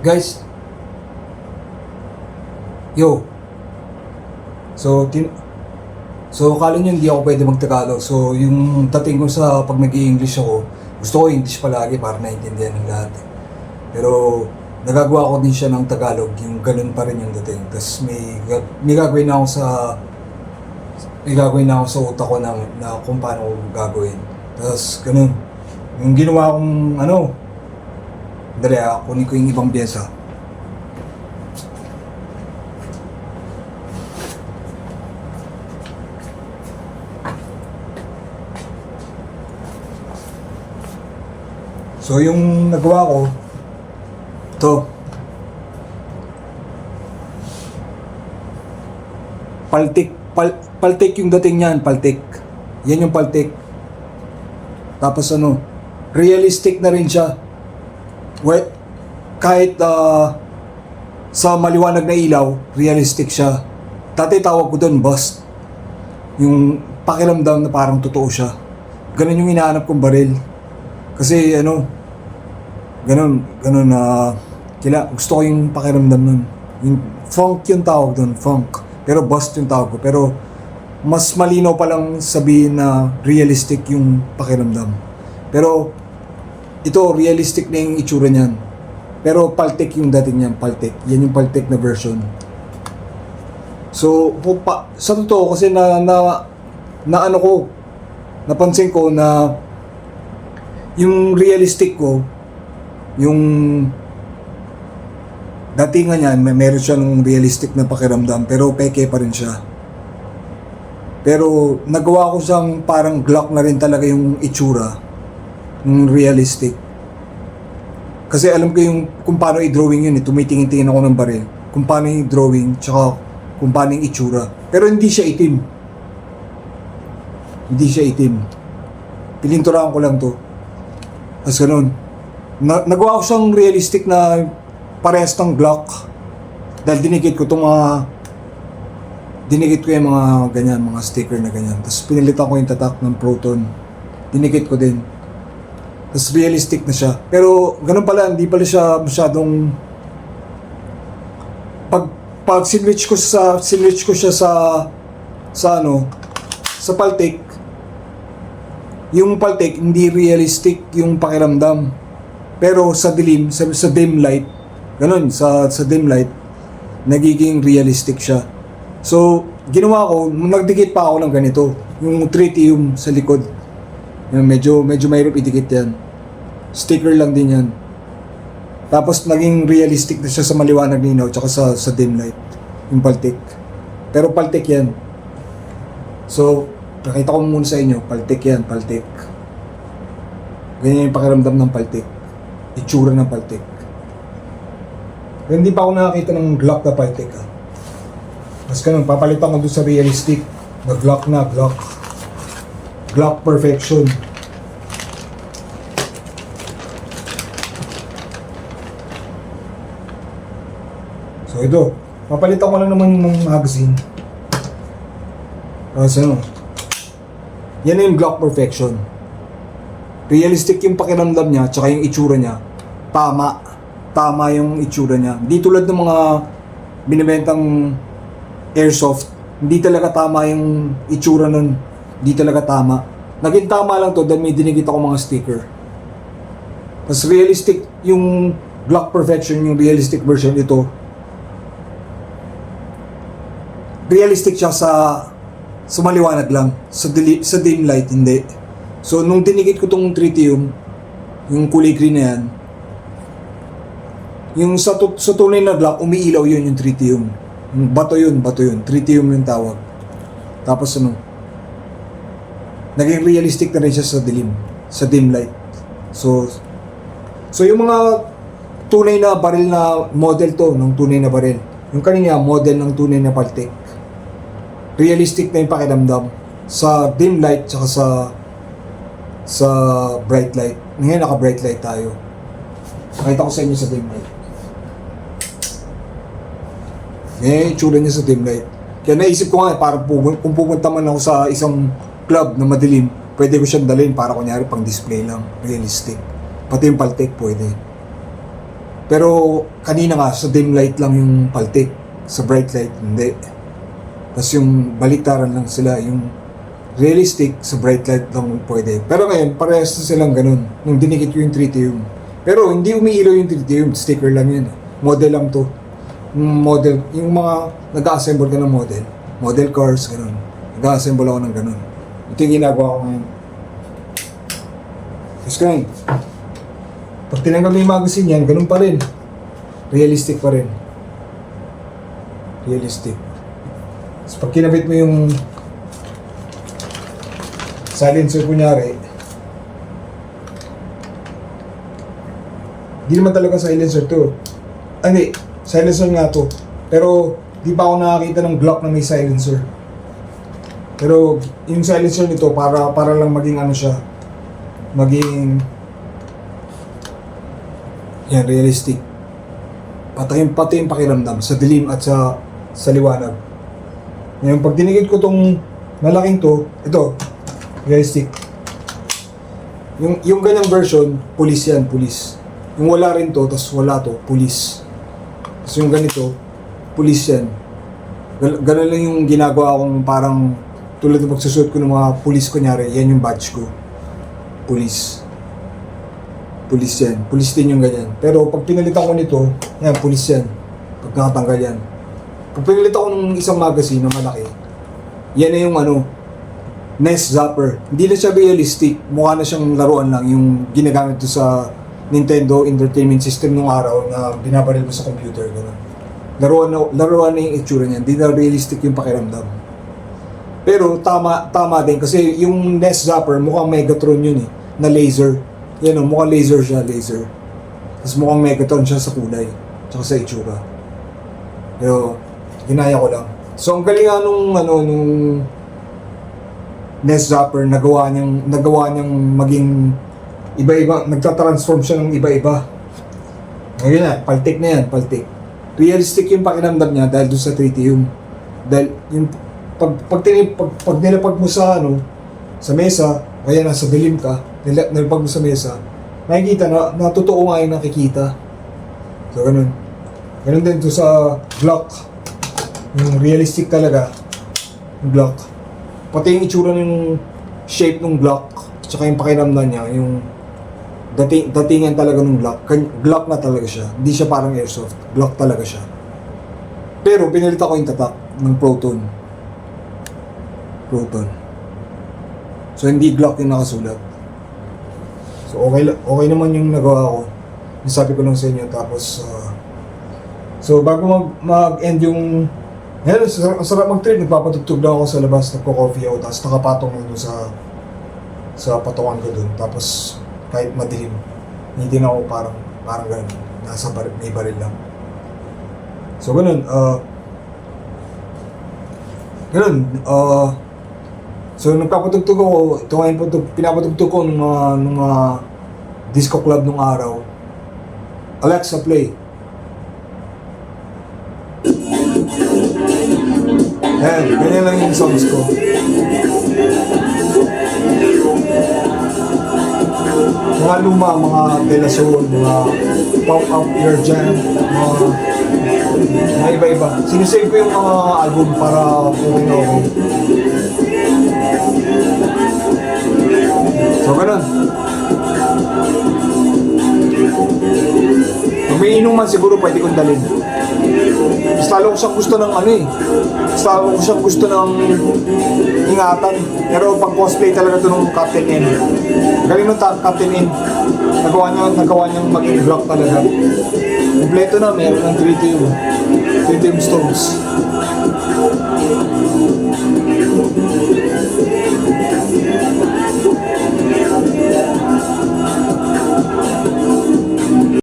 Guys, yo. So, akala nyo hindi ako pwede mag-Tagalog. So, yung dating ko sa pag nag-i-English ako, gusto ko English palagi para naintindihan ng lahat. Pero, nagagawa ko din siya ng Tagalog, yung ganun pa rin yung dating. Tapos, may gagawin na ako sa utak ko na kung paano ko gagawin. Tapos, ganun. Yung ginawa kong, dali kunin ko yung ibang pyesa. So, yung nagawa ko, ito. Paltik yung dating niyan, paltik. Yan yung paltik. Tapos realistic na rin siya. Kahit sa maliwanag na ilaw, realistic siya. Dati tawag ko doon, bust. Yung pakiramdam na parang totoo siya. Ganun yung hinahanap kong baril. Kasi gusto ko yung pakiramdam nun. Yung funk yung tawag doon, funk. Pero bust yung tawag ko. Pero mas malinaw palang sabihin na realistic yung pakiramdam. Pero ito, realistic na yung itsura niyan. Pero paltik yung dating niyan, paltik. Yan yung paltik na version. So, sa totoo, kasi napansin ko na yung realistic ko, yung datingan niyan, meron siya ng realistic na pakiramdam, pero peke pa rin siya. Pero nagawa ko siyang parang Glock na rin talaga yung itsura, yung realistic. Kasi alam ko kung paano i-drawing yun, tumitingin-tingin ako ng baril. Kung paano yung drawing, tsaka kung paano yung itsura. Pero hindi siya itim. Hindi siya itim. Pilinturaan ko lang to. Tapos ganun. Nagawa ko siyang realistic na parehas ng Glock. Dahil dinikit ko yung mga ganyan, mga sticker na ganyan. Tapos pinilitan ko yung tatak ng Proton. Dinikit ko din. Tapos realistic na siya. Pero ganun pala, hindi pala siya masyadong pag sinwitch ko siya sa paltik. Yung paltik hindi realistic yung pakiramdam. Pero sa dilim, sa dim light, ganun, sa dim light nagiging realistic siya. So, ginawa ko, nagdikit pa ako ng ganito, yung tritium sa likod. Medyo mahirap idikit yan. Sticker lang din yan. Tapos naging realistic na siya sa maliwanag ninaw tsaka sa dim light. Yung paltik. Pero paltik yan. So, nakita ko muna sa inyo, paltik yan, paltik. Ganyan yung pakiramdam ng paltik. Itsura ng paltik. Pero hindi pa ako nakakita ng Glock na paltik. Mas ganun, papalitan ko doon sa realistic na Glock na, Glock. Glock Perfection. So ito, papalitan ko lang naman yung magazine. Yan na yung Glock Perfection. Realistic yung pakiramdam niya, tsaka yung itsura niya. Tama yung itsura niya. Hindi tulad ng mga binibentang airsoft. Hindi talaga tama yung itsura nun. Hindi talaga tama. Naging tama lang to dahil may dinigit ako mga sticker. Tapos realistic yung Glock Perfection, yung realistic version ito. Realistic siya sa maliwanag lang. Sa dim light, hindi. So, nung dinigit ko tong tritium, yung kulay green na yan, yung sa tunay na Glock, umiilaw yun yung tritium. Bato yun. Tritium yung tawag. Tapos naging realistic na rin siya sa dilim, sa dim light. So yung mga tunay na baril na model to, ng tunay na baril. Yung kanina, model ng tunay na paltik. Realistic na yung pakiramdam sa dim light tsaka sa bright light. Ngayon naka-bright light tayo. Nakita ko sa inyo sa dim light. Tsura niya sa dim light. Kaya naisip ko nga, para kung pupunta man ako sa isang club na madilim, pwede ko siyang dalhin para kunyari pang display lang, realistic. Pati yung paltik pwede. Pero kanina nga, sa dim light lang yung paltik. Sa bright light, hindi. Tapos yung baliktaran lang sila, yung realistic, sa bright light lang pwede. Pero ngayon, parehas na silang ganun. Nung dinikit ko yung tritium. Pero hindi umiilaw yung tritium, sticker lang yun. Model lang to. Yung model, yung mga nag-assemble ka ng model cars, ganun. Nag-assemble ako ng ganun. Ito yung ginagawa ko ngayon. Tapos ngayon, pag tinanggal mo yung magazine yan, ganun pa rin. Realistic pa rin. Realistic. Tapos pag kinabit mo yung silencer kunyari, hindi naman talaga silencer to. Hindi, silencer nga to. Pero di pa ako nakakita ng Glock na may silencer. Pero yung silencer nito para lang maging ano siya, maging yan, realistic. Pati yung pakiramdam sa dilim at sa liwanag. Ngayon, pag dinigit ko tong malaking to, ito, realistic. Yung ganyang version, police yan, police. Yung wala rin to, tas wala to, police. Tapos yung ganito, police yan. Ganun lang yung ginagawa kong parang tulad ng pagsusuot ko ng mga police kunyari, yan yung badge ko. Police. Police yan. Police din yung ganyan. Pero pag pinalitan ko nito, yan, police yan. Pag nakatanggal yan. Pag pinalitan ko ng isang magazine na malaki, yan na yung ano, Nest Zapper. Hindi na siya realistic. Mukha na siyang laruan lang yung ginagamit ko sa Nintendo Entertainment System nung araw na binabaril mo sa computer. Ganun. Laruan na yung itsura niya. Hindi na realistic yung pakiramdam. Pero tama din kasi yung Nest Zapper mukhang Megatron yun eh, na laser. Yan o, mukhang laser siya, laser. Tapos mukhang Megatron siya sa kulay, tsaka sa itsura. Pero, ginaya ko lang. So, ang galing nga nung Nest Zapper, nagawa niyang maging iba-iba, nagtatransform siya ng iba-iba. Ngayon na, paltik na yan, paltik. Realistic yung pakiramdam niya dahil doon sa tritium. Dahil yung pag nilapag mo sa sa mesa, kaya nasa dilim ka, nilapag mo sa mesa, nakikita na totoo nga yung nakikita. So, ganun. Ganun din to sa Glock. Yung realistic talaga, yung Glock. Pati yung itsura ng shape ng Glock, tsaka yung pakiramdam niya, yung datingan talaga ng Glock. Glock na talaga siya. Hindi siya parang airsoft. Glock talaga siya. Pero, pinalitan ko yung tatak ng Proton. So, hindi Glock yung nakasulat. So, okay naman yung nagawa ko. Nasabi ko lang sa inyo. Tapos, so, bago mag-end yung... Ngayon, ang sarap mag-trip. Nagpapatugtog lang ako sa labas. Nagko-coffee ako. Tapos, nakapatong lang doon sa patungan ko doon. Tapos, kahit madilim, hindi na ako parang ganun. May baril lang. So, ganun. So, nagpapatugtog ako, ito ngayon pinapatugtog ko ng mga disco club nung araw. Alexa, play. Ayan, ganyan lang yung songs ko. Mga luma, mga De La Soul, mga pop-up ear jam, mga iba-iba. Sinisave ko yung mga album para okay na okay. So, ganun. Pag may inuman, siguro pwede kong dalhin. Mas lalo ko siyang gusto ng Mas lalo ko siyang gusto ng ingatan. Pero pag cosplay talaga ito ng Captain N. Galing nung Captain N. Nagawa niyang maging Glock talaga. Kompleto na, meron ng tritium stones.